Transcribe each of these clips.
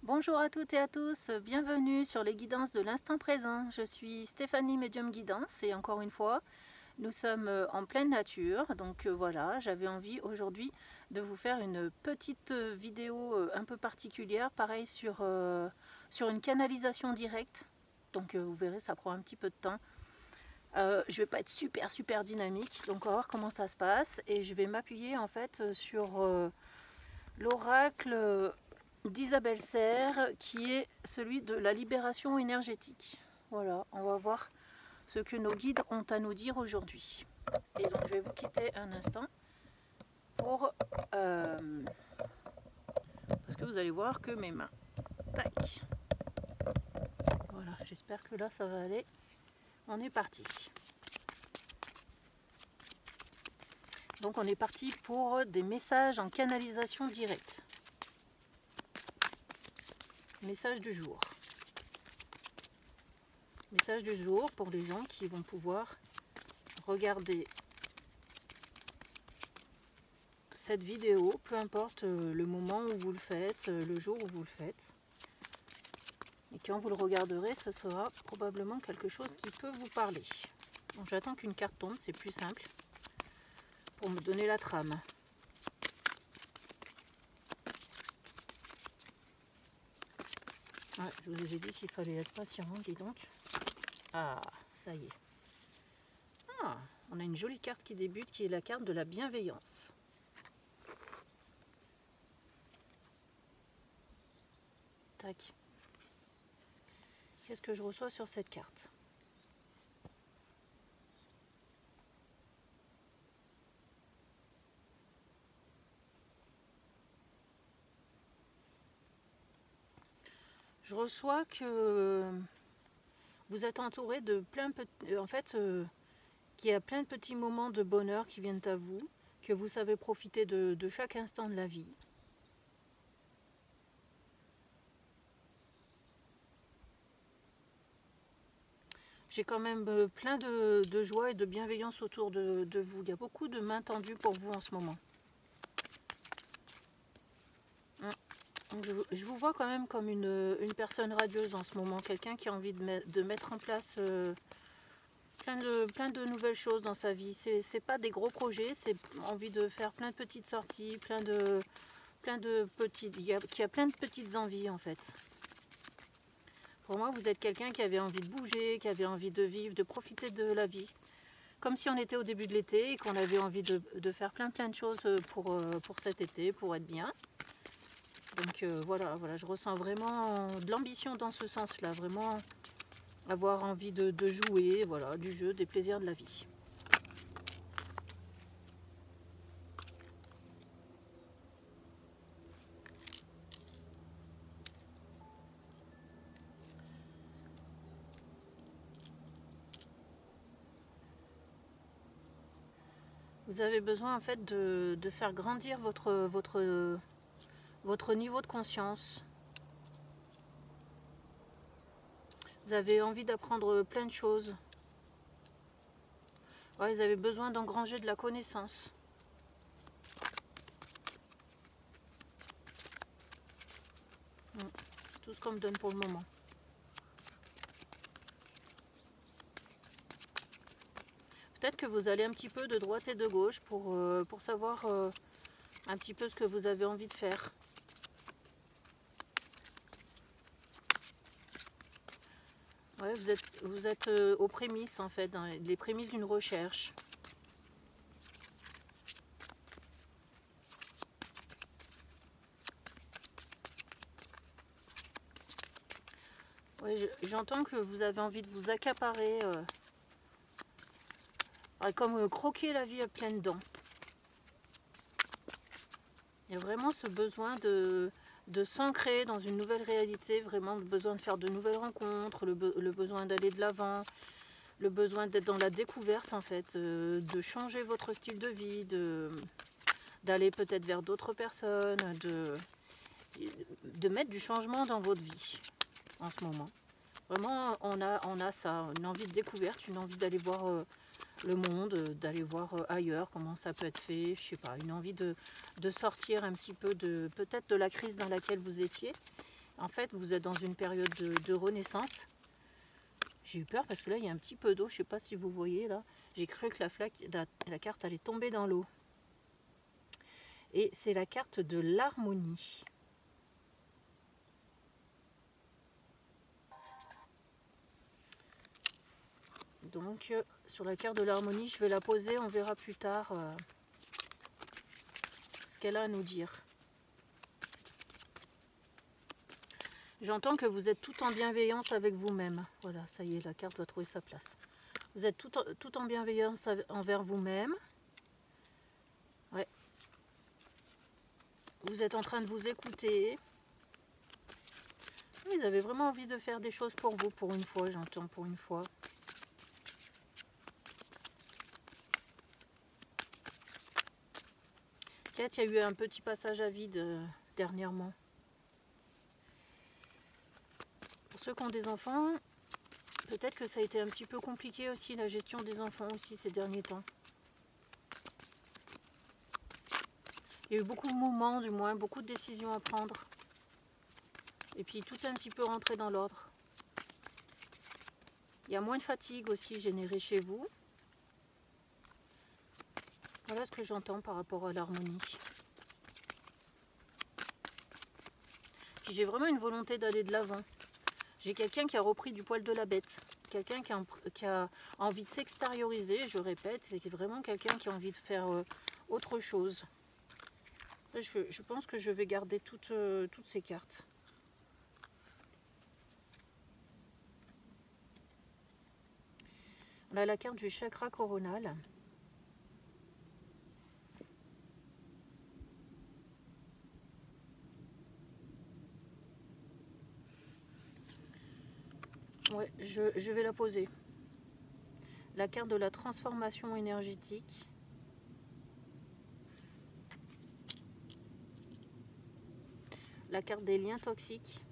Bonjour à toutes et à tous, bienvenue sur les guidances de l'instant présent. Je suis Stéphanie Médium Guidance et encore une fois, nous sommes en pleine nature. Donc voilà, j'avais envie aujourd'hui de vous faire une petite vidéo un peu particulière, pareil sur une canalisation directe. Donc vous verrez, ça prend un petit peu de temps. Je vais pas être super dynamique, donc on va voir comment ça se passe et je vais m'appuyer en fait sur l'oracle d'Isabelle Serres, qui est celui de la libération énergétique. Voilà, on va voir ce que nos guides ont à nous dire aujourd'hui. Et donc je vais vous quitter un instant pour parce que vous allez voir que mes mains, tac, voilà, j'espère que là ça va aller. On est parti. Donc on est parti pour des messages en canalisation directe. Message du jour. Message du jour pour les gens qui vont pouvoir regarder cette vidéo, peu importe le moment où vous le faites, le jour où vous le faites. Et quand vous le regarderez, ce sera probablement quelque chose qui peut vous parler. Donc j'attends qu'une carte tombe, c'est plus simple pour me donner la trame. Ouais, je vous ai dit qu'il fallait être patient, dis donc. Ah, ça y est. Ah, on a une jolie carte qui débute, qui est la carte de la bienveillance. Tac. Qu'est-ce que je reçois sur cette carte? Je reçois que vous êtes entouré de plein de... En fait, qu'il y a plein de petits moments de bonheur qui viennent à vous, que vous savez profiter de chaque instant de la vie. J'ai quand même plein de joie et de bienveillance autour de vous. Il y a beaucoup de mains tendues pour vous en ce moment. Donc je vous vois quand même comme une personne radieuse en ce moment. Quelqu'un qui a envie de mettre en place plein de nouvelles choses dans sa vie. C'est pas des gros projets, c'est envie de faire plein de petites sorties, plein de petites... Il y a plein de petites envies en fait. Pour moi, vous êtes quelqu'un qui avait envie de bouger, qui avait envie de vivre, de profiter de la vie. Comme si on était au début de l'été et qu'on avait envie de faire plein de choses pour cet été, pour être bien. Donc voilà, je ressens vraiment de l'ambition dans ce sens-là. Vraiment avoir envie de jouer, voilà, du jeu, des plaisirs de la vie. Vous avez besoin en fait de faire grandir votre niveau de conscience. Vous avez envie d'apprendre plein de choses. Ouais, vous avez besoin d'engranger de la connaissance. C'est tout ce qu'on me donne pour le moment. Peut-être que vous allez un petit peu de droite et de gauche pour savoir un petit peu ce que vous avez envie de faire. Ouais, vous êtes aux prémices en fait, dans les prémices d'une recherche. Ouais, j'entends que vous avez envie de vous accaparer, comme croquer la vie à pleines dents. Il y a vraiment ce besoin de s'ancrer dans une nouvelle réalité, vraiment le besoin de faire de nouvelles rencontres, le besoin d'aller de l'avant, le besoin d'être dans la découverte en fait, de changer votre style de vie, d'aller peut-être vers d'autres personnes, de mettre du changement dans votre vie en ce moment. Vraiment, on a ça, une envie de découverte, une envie d'aller voir le monde, d'aller voir ailleurs comment ça peut être fait, je sais pas, une envie de sortir un petit peu peut-être de la crise dans laquelle vous étiez, En fait, vous êtes dans une période de renaissance. J'ai eu peur parce que là, il y a un petit peu d'eau. Je ne sais pas si vous voyez là. J'ai cru que la carte allait tomber dans l'eau. Et c'est la carte de l'harmonie. Donc, sur la carte de l'harmonie, je vais la poser. On verra plus tard ce qu'elle a à nous dire. J'entends que vous êtes tout en bienveillance avec vous-même. Voilà, ça y est, la carte va trouver sa place. Vous êtes tout en bienveillance envers vous-même. Ouais. Vous êtes en train de vous écouter. Vous avez vraiment envie de faire des choses pour vous, pour une fois, j'entends, pour une fois. Peut-être il y a eu un petit passage à vide dernièrement. Pour ceux qui ont des enfants, peut-être que ça a été un petit peu compliqué aussi, la gestion des enfants aussi ces derniers temps. Il y a eu beaucoup de moments, du moins, beaucoup de décisions à prendre. Et puis tout est un petit peu rentré dans l'ordre. Il y a moins de fatigue aussi générée chez vous. Voilà ce que j'entends par rapport à l'harmonie. Puis j'ai vraiment une volonté d'aller de l'avant. J'ai quelqu'un qui a repris du poil de la bête. Quelqu'un qui a envie de s'extérioriser, je répète. C'est vraiment quelqu'un qui a envie de faire autre chose. Je pense que je vais garder toutes ces cartes. On a la carte du chakra coronal. Ouais, je vais la poser. La carte de la transformation énergétique. La carte des liens toxiques.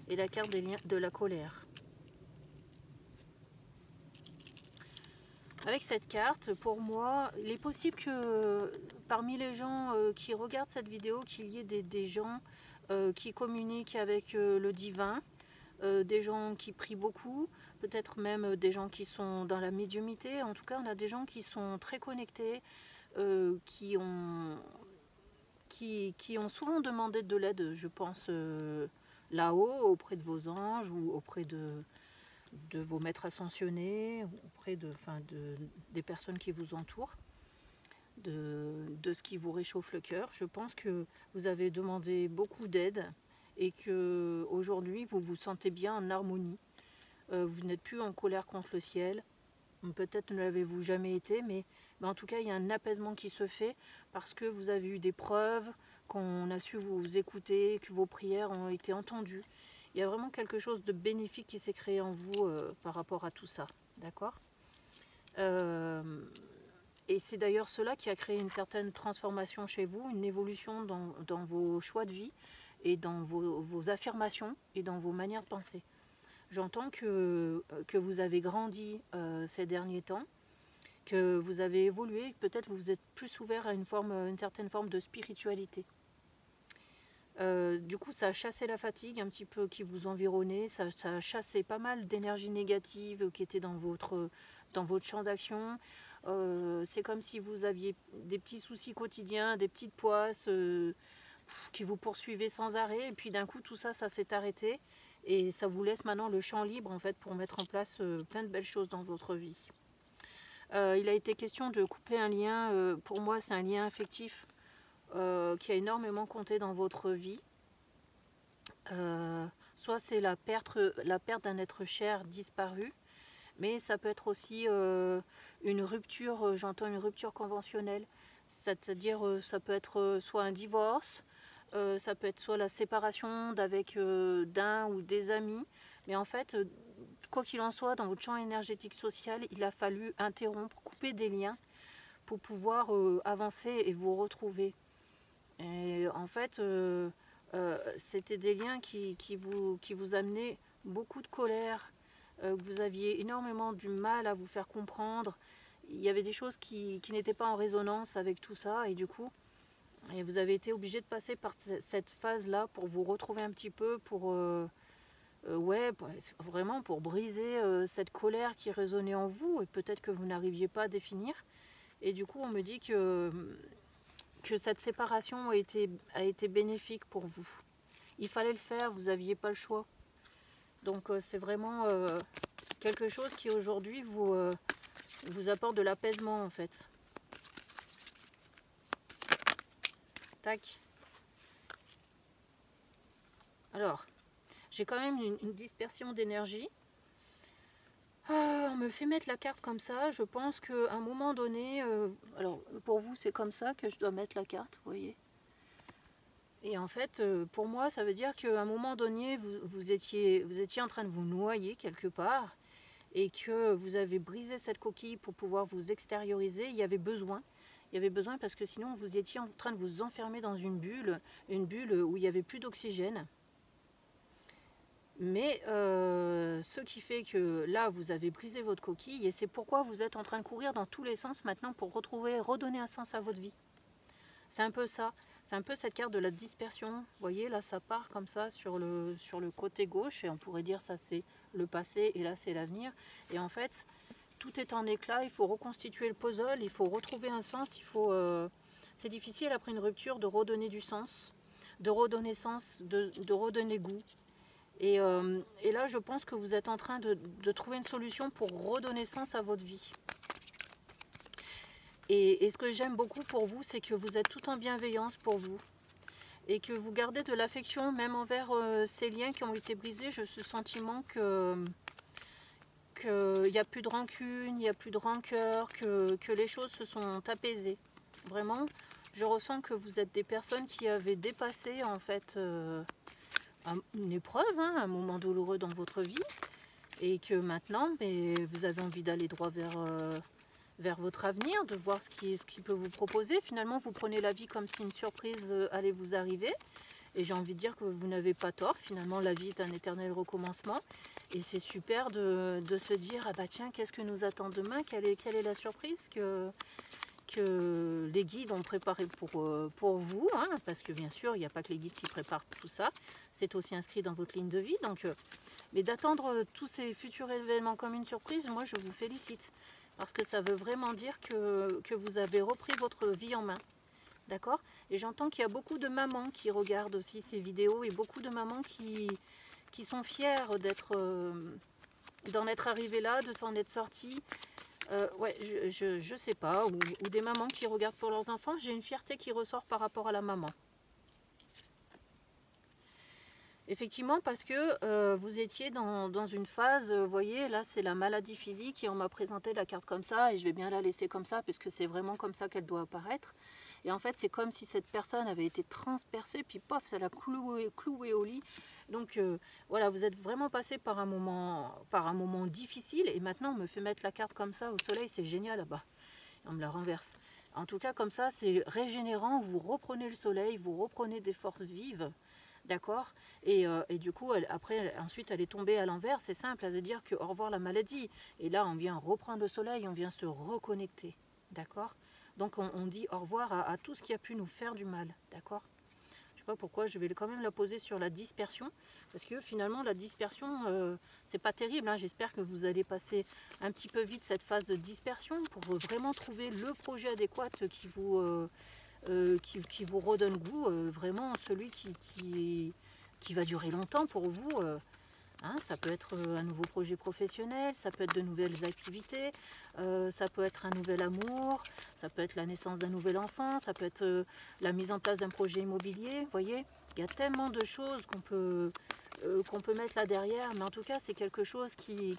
Et la carte des liens de la colère. Avec cette carte, pour moi, il est possible que parmi les gens qui regardent cette vidéo, qu'il y ait des gens qui communiquent avec le divin, des gens qui prient beaucoup, peut-être même des gens qui sont dans la médiumnité. En tout cas, on a des gens qui sont très connectés, qui ont souvent demandé de l'aide, je pense, là-haut, auprès de vos anges ou auprès de vos maîtres ascensionnés, auprès des personnes qui vous entourent, de ce qui vous réchauffe le cœur. Je pense que vous avez demandé beaucoup d'aide et que aujourd'hui vous vous sentez bien en harmonie. Vous n'êtes plus en colère contre le ciel. Peut-être ne l'avez-vous jamais été, mais en tout cas il y a un apaisement qui se fait parce que vous avez eu des preuves, qu'on a su vous écouter, que vos prières ont été entendues. Il y a vraiment quelque chose de bénéfique qui s'est créé en vous par rapport à tout ça. D'accord ? Et c'est d'ailleurs cela qui a créé une certaine transformation chez vous, une évolution dans vos choix de vie et dans vos affirmations et dans vos manières de penser. J'entends que vous avez grandi ces derniers temps, que vous avez évolué, que peut-être vous êtes plus ouvert à une certaine forme de spiritualité. Du coup, ça a chassé la fatigue un petit peu qui vous environnait, ça a chassé pas mal d'énergie négative qui était dans votre champ d'action. C'est comme si vous aviez des petits soucis quotidiens, des petites poisses qui vous poursuivaient sans arrêt, et puis d'un coup tout ça s'est arrêté et ça vous laisse maintenant le champ libre en fait pour mettre en place plein de belles choses dans votre vie. Il a été question de couper un lien, pour moi c'est un lien affectif qui a énormément compté dans votre vie. Soit c'est la perte d'un être cher disparu, mais ça peut être aussi une rupture, j'entends une rupture conventionnelle, c'est-à-dire ça peut être soit un divorce, ça peut être soit la séparation d'un ou des amis, mais en fait, quoi qu'il en soit, dans votre champ énergétique social, il a fallu interrompre, couper des liens pour pouvoir avancer et vous retrouver. Et en fait, c'était des liens qui vous amenaient beaucoup de colère, que vous aviez énormément du mal à vous faire comprendre. Il y avait des choses qui n'étaient pas en résonance avec tout ça, et du coup, Et vous avez été obligé de passer par cette phase-là pour vous retrouver un petit peu, pour ouais, vraiment pour briser cette colère qui résonnait en vous et peut-être que vous n'arriviez pas à définir. Et du coup, on me dit que cette séparation a été bénéfique pour vous. Il fallait le faire, vous n'aviez pas le choix. Donc c'est vraiment quelque chose qui aujourd'hui vous apporte de l'apaisement en fait. Tac. Alors, j'ai quand même une dispersion d'énergie. On me fait mettre la carte comme ça. Je pense qu'à un moment donné, alors pour vous c'est comme ça que je dois mettre la carte, vous voyez. Et en fait, pour moi, ça veut dire qu'à un moment donné, vous étiez en train de vous noyer quelque part et que vous avez brisé cette coquille pour pouvoir vous extérioriser. Il y avait besoin parce que sinon vous étiez en train de vous enfermer dans une bulle où il n'y avait plus d'oxygène. Mais ce qui fait que là, vous avez brisé votre coquille et c'est pourquoi vous êtes en train de courir dans tous les sens maintenant pour redonner un sens à votre vie. C'est un peu ça. C'est un peu cette carte de la dispersion. Vous voyez, là, ça part comme ça sur le côté gauche et on pourrait dire ça c'est le passé et là c'est l'avenir. Et en fait, tout est en éclat. Il faut reconstituer le puzzle, il faut retrouver un sens. C'est difficile après une rupture de redonner du sens, de redonner sens, de redonner goût. Et là, je pense que vous êtes en train de trouver une solution pour redonner sens à votre vie. Et ce que j'aime beaucoup pour vous, c'est que vous êtes tout en bienveillance pour vous. Et que vous gardez de l'affection, même envers ces liens qui ont été brisés. J'ai ce sentiment qu'il n'y a plus de rancune, il n'y a plus de rancœur, que les choses se sont apaisées. Vraiment, je ressens que vous êtes des personnes qui avaient dépassé en fait une épreuve, hein, un moment douloureux dans votre vie. Et que maintenant, vous avez envie d'aller droit vers votre avenir, de voir ce qui peut vous proposer. Finalement, vous prenez la vie comme si une surprise allait vous arriver. Et j'ai envie de dire que vous n'avez pas tort. Finalement, la vie est un éternel recommencement. Et c'est super de se dire, ah bah tiens, qu'est-ce que nous attend demain? Quelle est la surprise que les guides ont préparé pour vous, hein, parce que bien sûr, il n'y a pas que les guides qui préparent tout ça. C'est aussi inscrit dans votre ligne de vie. Donc, mais d'attendre tous ces futurs événements comme une surprise, moi, je vous félicite. Parce que ça veut vraiment dire que vous avez repris votre vie en main. D'accord? Et j'entends qu'il y a beaucoup de mamans qui regardent aussi ces vidéos et beaucoup de mamans qui sont fières d'en être arrivées là, de s'en être sorties. Ouais, je sais pas. Ou des mamans qui regardent pour leurs enfants. J'ai une fierté qui ressort par rapport à la maman. Effectivement, parce que vous étiez dans une phase, vous voyez, là c'est la maladie physique et on m'a présenté la carte comme ça et je vais bien la laisser comme ça puisque c'est vraiment comme ça qu'elle doit apparaître. Et en fait, c'est comme si cette personne avait été transpercée, puis pof, ça l'a cloué au lit. Donc voilà, vous êtes vraiment passé par un moment difficile et maintenant on me fait mettre la carte comme ça au soleil, c'est génial là-bas. On me la renverse. En tout cas, comme ça, c'est régénérant, vous reprenez le soleil, vous reprenez des forces vives. D'accord, et du coup, ensuite, elle est tombée à l'envers. C'est simple, elle veut dire que au revoir la maladie. Et là, on vient reprendre le soleil, on vient se reconnecter. D'accord. Donc, on dit au revoir à tout ce qui a pu nous faire du mal. D'accord. Je ne sais pas pourquoi, je vais quand même la poser sur la dispersion. Parce que finalement, la dispersion, c'est pas terrible. Hein. J'espère que vous allez passer un petit peu vite cette phase de dispersion pour vraiment trouver le projet adéquat qui vous redonne goût, vraiment celui qui va durer longtemps pour vous. Hein, ça peut être un nouveau projet professionnel, ça peut être de nouvelles activités, ça peut être un nouvel amour, ça peut être la naissance d'un nouvel enfant, ça peut être la mise en place d'un projet immobilier. Vous voyez, il y a tellement de choses qu'on peut mettre là derrière, mais en tout cas c'est quelque chose qui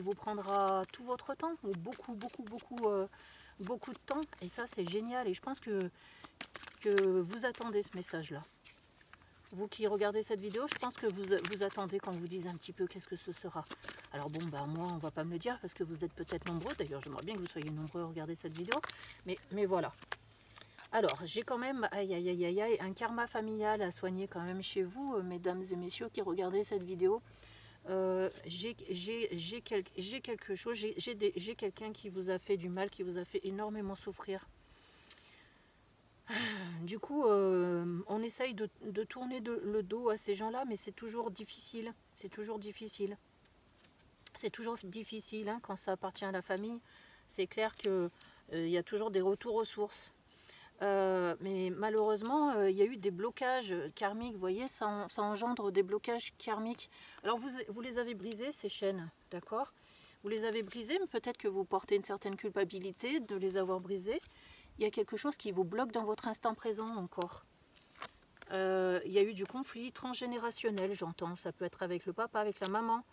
vous prendra tout votre temps, ou beaucoup de temps, et ça c'est génial. Et je pense que vous attendez ce message là, vous qui regardez cette vidéo, je pense que vous attendez qu'on vous dise un petit peu qu'est-ce que ce sera. Alors bon, bah moi on va pas me le dire parce que vous êtes peut-être nombreux, d'ailleurs j'aimerais bien que vous soyez nombreux à regarder cette vidéo, mais voilà. Alors j'ai quand même un karma familial à soigner quand même chez vous, mesdames et messieurs qui regardez cette vidéo. J'ai quelque chose, j'ai quelqu'un qui vous a fait du mal, qui vous a fait énormément souffrir. Du coup, on essaye de tourner le dos à ces gens-là, mais c'est toujours difficile. C'est toujours difficile. C'est toujours difficile hein, quand ça appartient à la famille. C'est clair qu'il y a toujours des retours aux sources. Mais malheureusement, il y a eu des blocages karmiques. Vous voyez, ça engendre des blocages karmiques. Alors, vous les avez brisés, ces chaînes, d'accord? Vous les avez brisés, mais peut-être que vous portez une certaine culpabilité de les avoir brisés. Il y a quelque chose qui vous bloque dans votre instant présent encore. Il y a eu du conflit transgénérationnel, j'entends. Ça peut être avec le papa, avec la maman.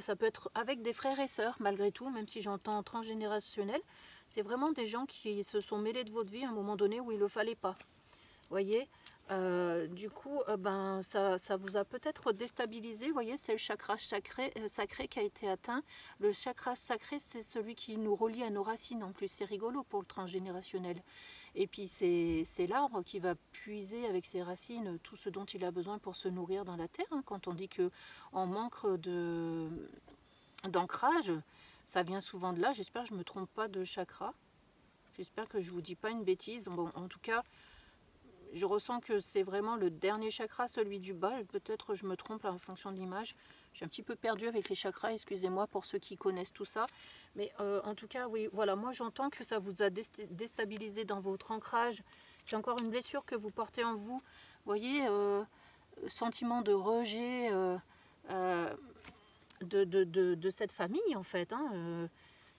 Ça peut être avec des frères et sœurs, malgré tout, même si j'entends transgénérationnel. C'est vraiment des gens qui se sont mêlés de votre vie à un moment donné où il ne le fallait pas. Voyez, du coup, ça vous a peut-être déstabilisé. Vous voyez, c'est le chakra sacré qui a été atteint. Le chakra sacré, c'est celui qui nous relie à nos racines. En plus, c'est rigolo pour le transgénérationnel. Et puis, c'est l'arbre qui va puiser avec ses racines tout ce dont il a besoin pour se nourrir dans la terre. Hein. Quand on dit qu'on manque d'ancrage, ça vient souvent de là. J'espère que je ne me trompe pas de chakra. J'espère que je ne vous dis pas une bêtise. Bon, en tout cas, je ressens que c'est vraiment le dernier chakra, celui du bas. Peut-être je me trompe en fonction de l'image. Je suis un petit peu perdue avec les chakras, excusez-moi pour ceux qui connaissent tout ça. Mais en tout cas, oui, voilà, moi j'entends que ça vous a déstabilisé dans votre ancrage. C'est encore une blessure que vous portez en vous. Vous voyez, sentiment de rejet de cette famille en fait. Hein.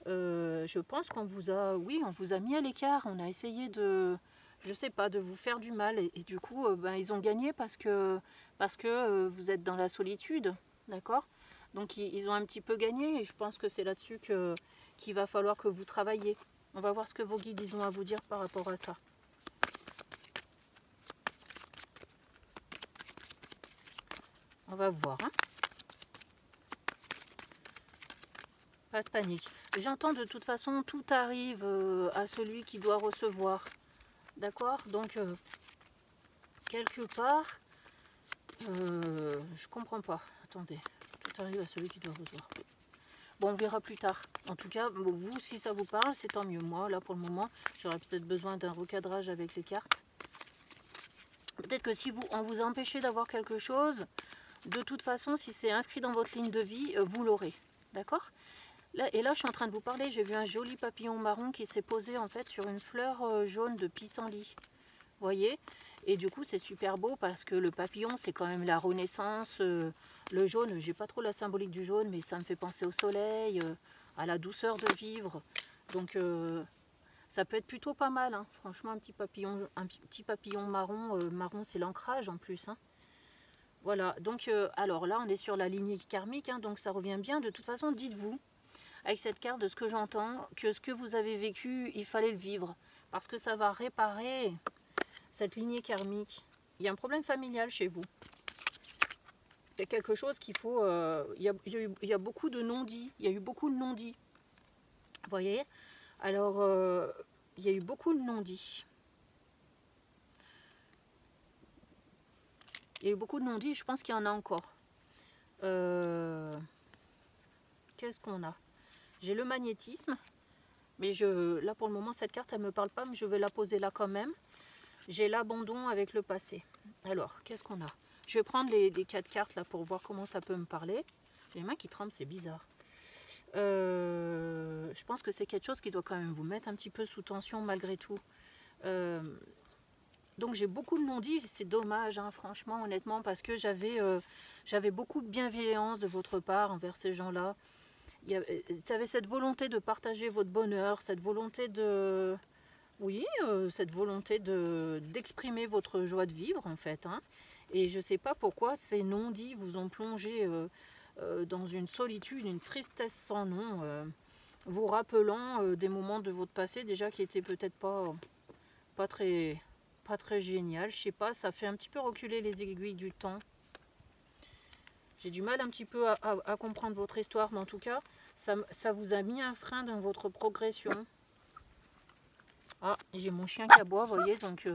Je pense qu'on vous a, oui, on vous a mis à l'écart. On a essayé de, je sais pas, de vous faire du mal. Et du coup, ils ont gagné parce que vous êtes dans la solitude. D'accord? Donc ils ont un petit peu gagné et je pense que c'est là-dessus qu'il va falloir que vous travaillez. On va voir ce que vos guides ils ont à vous dire par rapport à ça. On va voir. Hein. Pas de panique. J'entends de toute façon, tout arrive à celui qui doit recevoir. D'accord? Donc, quelque part, je comprends pas. Attendez, tout arrive à celui qui doit recevoir. Bon, on verra plus tard. En tout cas, vous, si ça vous parle, c'est tant mieux. Moi, là, pour le moment, j'aurais peut-être besoin d'un recadrage avec les cartes. Peut-être que si on vous a empêché d'avoir quelque chose, de toute façon, si c'est inscrit dans votre ligne de vie, vous l'aurez. D'accord? Là, et là, je suis en train de vous parler, j'ai vu un joli papillon marron qui s'est posé en fait sur une fleur jaune de pissenlit. Vous voyez? Et du coup, c'est super beau parce que le papillon, c'est quand même la renaissance. Le jaune, j'ai pas trop la symbolique du jaune, mais ça me fait penser au soleil, à la douceur de vivre. Donc, ça peut être plutôt pas mal. Hein. Franchement, un petit papillon marron. Marron, c'est l'ancrage en plus. Hein. Voilà. Donc, alors là, on est sur la lignée karmique. Hein, donc, ça revient bien. De toute façon, dites-vous, avec cette carte, de ce que j'entends, que ce que vous avez vécu, il fallait le vivre. Parce que ça va réparer cette lignée karmique. Il y a un problème familial chez vous. Il y a quelque chose qu'il faut... il y a beaucoup de non-dits. Il y a eu beaucoup de non-dits. Vous voyez? Alors, il y a eu beaucoup de non-dits. Il y a eu beaucoup de non-dits et je pense qu'il y en a encore. Qu'est-ce qu'on a? J'ai le magnétisme. Mais là, pour le moment, cette carte, elle ne me parle pas, mais je vais la poser là quand même. J'ai l'abandon avec le passé. Alors, qu'est-ce qu'on a? Je vais prendre les 4 cartes là pour voir comment ça peut me parler. J'ai les mains qui tremblent, c'est bizarre. Je pense que c'est quelque chose qui doit quand même vous mettre un petit peu sous tension malgré tout. Donc j'ai beaucoup de non-dits, c'est dommage, hein, franchement, honnêtement, parce que j'avais beaucoup de bienveillance de votre part envers ces gens-là. Il y avait cette volonté de partager votre bonheur, cette volonté de... Oui, cette volonté d'exprimer votre joie de vivre, en fait. Hein. Et je ne sais pas pourquoi ces non-dits vous ont plongé dans une solitude, une tristesse sans nom, vous rappelant des moments de votre passé déjà qui étaient peut-être pas très génial. Je sais pas, ça fait un petit peu reculer les aiguilles du temps. J'ai du mal un petit peu à comprendre votre histoire, mais en tout cas, ça vous a mis un frein dans votre progression. Ah, j'ai mon chien qui aboie, vous voyez, donc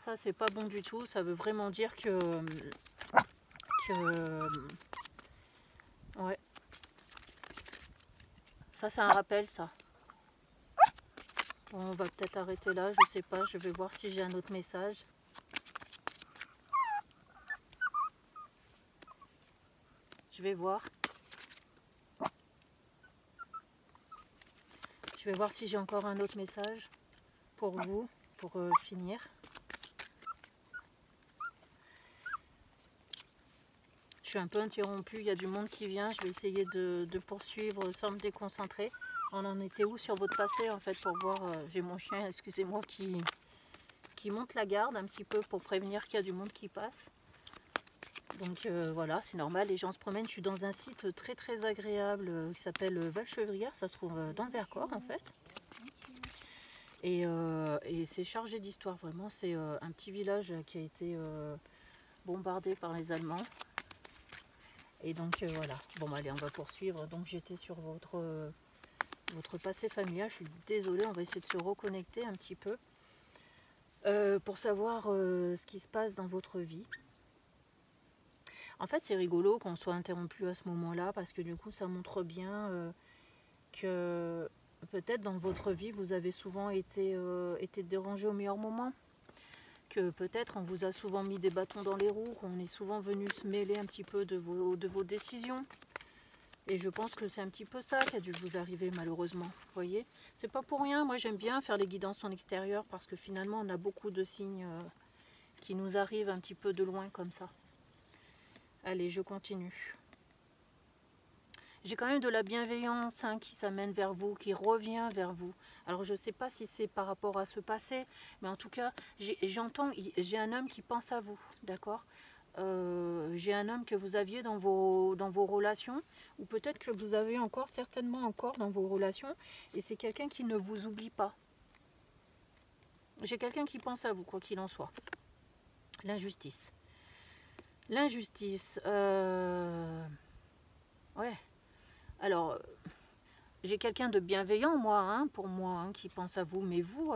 ça c'est pas bon du tout. Ça veut vraiment dire que ouais. Ça c'est un rappel, ça. Bon, on va peut-être arrêter là, je sais pas, je vais voir si j'ai un autre message. Je vais voir. Je vais voir si j'ai encore un autre message pour vous, pour finir. Je suis un peu interrompue, il y a du monde qui vient. Je vais essayer de poursuivre sans me déconcentrer. On en était où sur votre passé en fait pour voir, j'ai mon chien, excusez-moi, qui monte la garde un petit peu pour prévenir qu'il y a du monde qui passe. Donc voilà, c'est normal, les gens se promènent. Je suis dans un site très très agréable qui s'appelle Valchevrière, ça se trouve dans le Vercors en fait. Et c'est chargé d'histoire, vraiment. C'est un petit village qui a été bombardé par les Allemands. Et donc voilà, bon allez, on va poursuivre. Donc j'étais sur votre passé familial, je suis désolée, on va essayer de se reconnecter un petit peu pour savoir ce qui se passe dans votre vie. En fait, c'est rigolo qu'on soit interrompu à ce moment-là parce que du coup, ça montre bien que peut-être dans votre vie, vous avez souvent été dérangé au meilleur moment. Que peut-être on vous a souvent mis des bâtons dans les roues, qu'on est souvent venu se mêler un petit peu de vos décisions. Et je pense que c'est un petit peu ça qui a dû vous arriver malheureusement. Vous voyez, c'est pas pour rien. Moi, j'aime bien faire les guidances en extérieur parce que finalement, on a beaucoup de signes qui nous arrivent un petit peu de loin comme ça. Allez, je continue. J'ai quand même de la bienveillance qui s'amène vers vous, qui revient vers vous. Alors, je ne sais pas si c'est par rapport à ce passé, mais en tout cas, j'entends, j'ai un homme qui pense à vous, d'accord ? J'ai un homme que vous aviez dans vos relations, ou peut-être que vous avez encore, certainement encore dans vos relations, et c'est quelqu'un qui ne vous oublie pas. J'ai quelqu'un qui pense à vous, quoi qu'il en soit. L'injustice. L'injustice. Ouais. Alors, j'ai quelqu'un de bienveillant, moi, pour moi, qui pense à vous. Mais vous,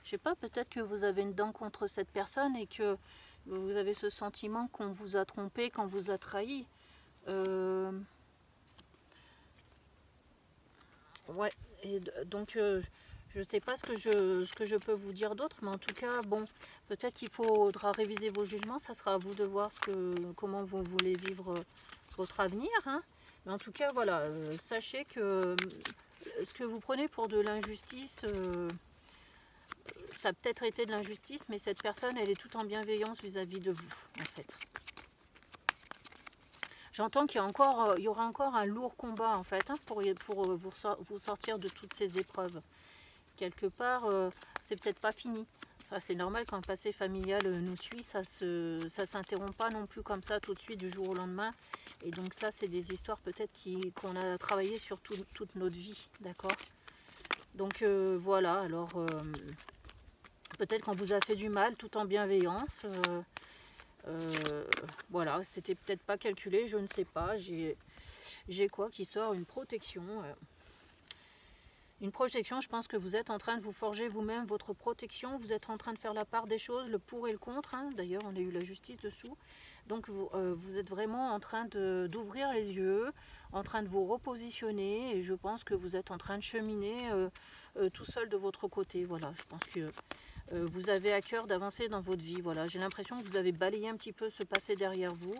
je sais pas, peut-être que vous avez une dent contre cette personne et que vous avez ce sentiment qu'on vous a trompé, qu'on vous a trahi. Ouais. Et donc, je ne sais pas ce que je peux vous dire d'autre, mais en tout cas, bon, peut-être qu'il faudra réviser vos jugements. Ça sera à vous de voir comment vous voulez vivre votre avenir. Mais en tout cas, voilà, sachez que ce que vous prenez pour de l'injustice, ça a peut-être été de l'injustice, mais cette personne, elle est toute en bienveillance vis-à-vis de vous, en fait. J'entends qu'il y aura encore un lourd combat, en fait, pour vous sortir de toutes ces épreuves. Quelque part, c'est peut-être pas fini. Enfin, c'est normal quand le passé familial nous suit, ça s'interrompt pas non plus comme ça tout de suite du jour au lendemain. Et donc ça, c'est des histoires peut-être qu'on a travaillé sur toute notre vie, d'accord ? Donc voilà, alors peut-être qu'on vous a fait du mal tout en bienveillance. Voilà, c'était peut-être pas calculé, je ne sais pas. J'ai quoi qui sort ? Une protection. Une protection, je pense que vous êtes en train de vous forger vous-même votre protection. Vous êtes en train de faire la part des choses, le pour et le contre. D'ailleurs, on a eu la justice dessous. Donc, vous êtes vraiment en train d'ouvrir les yeux, en train de vous repositionner. Et je pense que vous êtes en train de cheminer tout seul de votre côté. Voilà, je pense que vous avez à cœur d'avancer dans votre vie. Voilà, j'ai l'impression que vous avez balayé un petit peu ce passé derrière vous.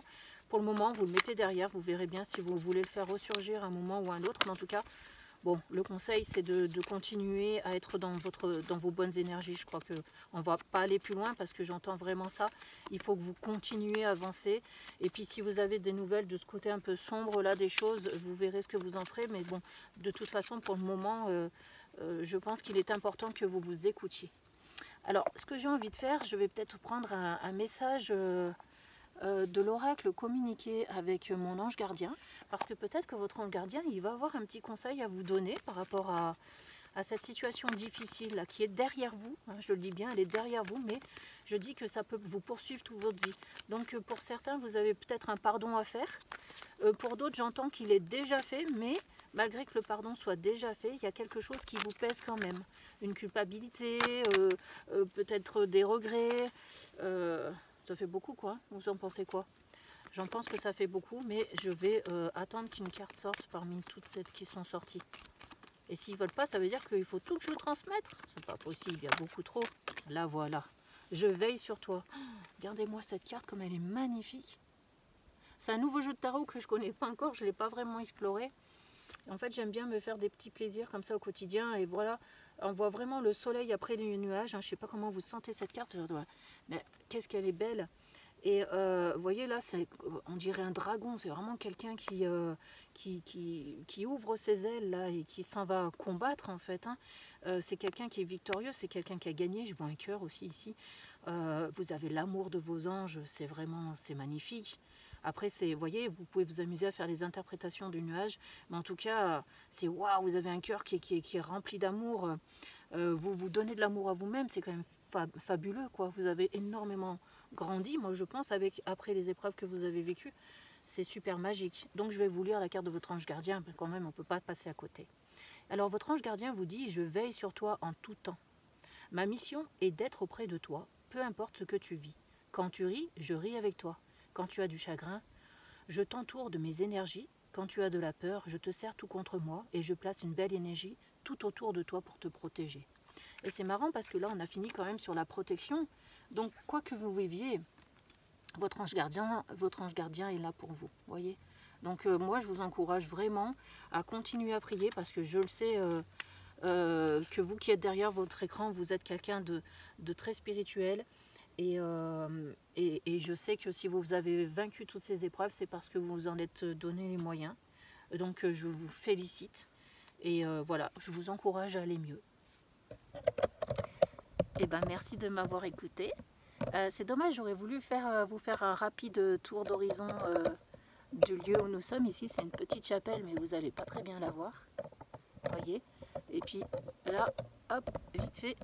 Pour le moment, vous le mettez derrière. Vous verrez bien si vous voulez le faire ressurgir à un moment ou à un autre. Mais en tout cas, bon, le conseil, c'est de continuer à être dans vos bonnes énergies. Je crois qu'on ne va pas aller plus loin parce que j'entends vraiment ça. Il faut que vous continuez à avancer. Et puis, si vous avez des nouvelles de ce côté un peu sombre là des choses, vous verrez ce que vous en ferez. Mais bon, de toute façon, pour le moment, je pense qu'il est important que vous vous écoutiez. Alors, ce que j'ai envie de faire, je vais peut-être prendre un message de l'oracle communiqué avec mon ange gardien, parce que peut-être que votre ange gardien, il va avoir un petit conseil à vous donner par rapport à cette situation difficile là, qui est derrière vous. Je le dis bien, elle est derrière vous, mais je dis que ça peut vous poursuivre toute votre vie. Donc pour certains, vous avez peut-être un pardon à faire. Pour d'autres, j'entends qu'il est déjà fait, mais malgré que le pardon soit déjà fait, il y a quelque chose qui vous pèse quand même. Une culpabilité, peut-être des regrets. Ça fait beaucoup, quoi. Vous en pensez quoi? J'en pense que ça fait beaucoup, mais je vais attendre qu'une carte sorte parmi toutes celles qui sont sorties. Et s'ils ne veulent pas, ça veut dire qu'il faut tout que je transmette. C'est pas possible, il y a beaucoup trop. Là, voilà. Je veille sur toi. Oh, regardez-moi cette carte, comme elle est magnifique. C'est un nouveau jeu de tarot que je ne connais pas encore, je ne l'ai pas vraiment exploré. En fait, j'aime bien me faire des petits plaisirs comme ça au quotidien. Et voilà, on voit vraiment le soleil après les nuages. Hein. Je ne sais pas comment vous sentez cette carte. Mais qu'est-ce qu'elle est belle. Et vous voyez là, on dirait un dragon. C'est vraiment quelqu'un qui ouvre ses ailes là et qui s'en va combattre en fait. Hein. C'est quelqu'un qui est victorieux, c'est quelqu'un qui a gagné. Je vois un cœur aussi ici. Vous avez l'amour de vos anges. C'est magnifique. Après, vous voyez, vous pouvez vous amuser à faire les interprétations du nuage. Mais en tout cas, c'est waouh, vous avez un cœur qui est rempli d'amour. Vous vous donnez de l'amour à vous-même. C'est quand même fabuleux, quoi. Vous avez énormément grandi, moi je pense, après les épreuves que vous avez vécues. C'est super magique. Donc je vais vous lire la carte de votre ange gardien. Quand même, on ne peut pas passer à côté. Alors, votre ange gardien vous dit « Je veille sur toi en tout temps. Ma mission est d'être auprès de toi, peu importe ce que tu vis. Quand tu ris, je ris avec toi. Quand tu as du chagrin, je t'entoure de mes énergies. Quand tu as de la peur, je te serre tout contre moi et je place une belle énergie tout autour de toi pour te protéger. » Et c'est marrant parce que là, on a fini quand même sur la protection. Donc, quoi que vous viviez, votre ange gardien est là pour vous, voyez. Donc, moi, je vous encourage vraiment à continuer à prier parce que je le sais que vous qui êtes derrière votre écran, vous êtes quelqu'un de très spirituel. Et je sais que si vous avez vaincu toutes ces épreuves, c'est parce que vous vous en êtes donné les moyens. Donc, je vous félicite. Et voilà, je vous encourage à aller mieux. Et ben, merci de m'avoir écouté. C'est dommage, j'aurais voulu vous faire un rapide tour d'horizon du lieu où nous sommes. Ici, c'est une petite chapelle, mais vous n'allez pas très bien la voir. Voyez. Et puis là, hop, vite fait,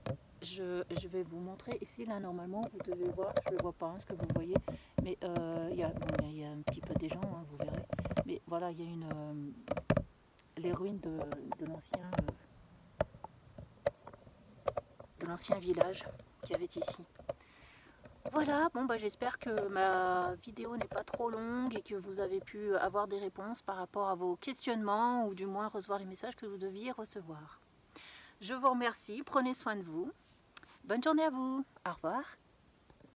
je vais vous montrer. Ici, là, normalement, vous devez voir, je ne le vois pas, hein, ce que vous voyez, mais il y a un petit peu des gens, hein, vous verrez. Mais voilà, il y a les ruines de l'ancien village qu'il y avait ici. Voilà, bon bah j'espère que ma vidéo n'est pas trop longue et que vous avez pu avoir des réponses par rapport à vos questionnements ou du moins recevoir les messages que vous deviez recevoir. Je vous remercie, prenez soin de vous. Bonne journée à vous, au revoir.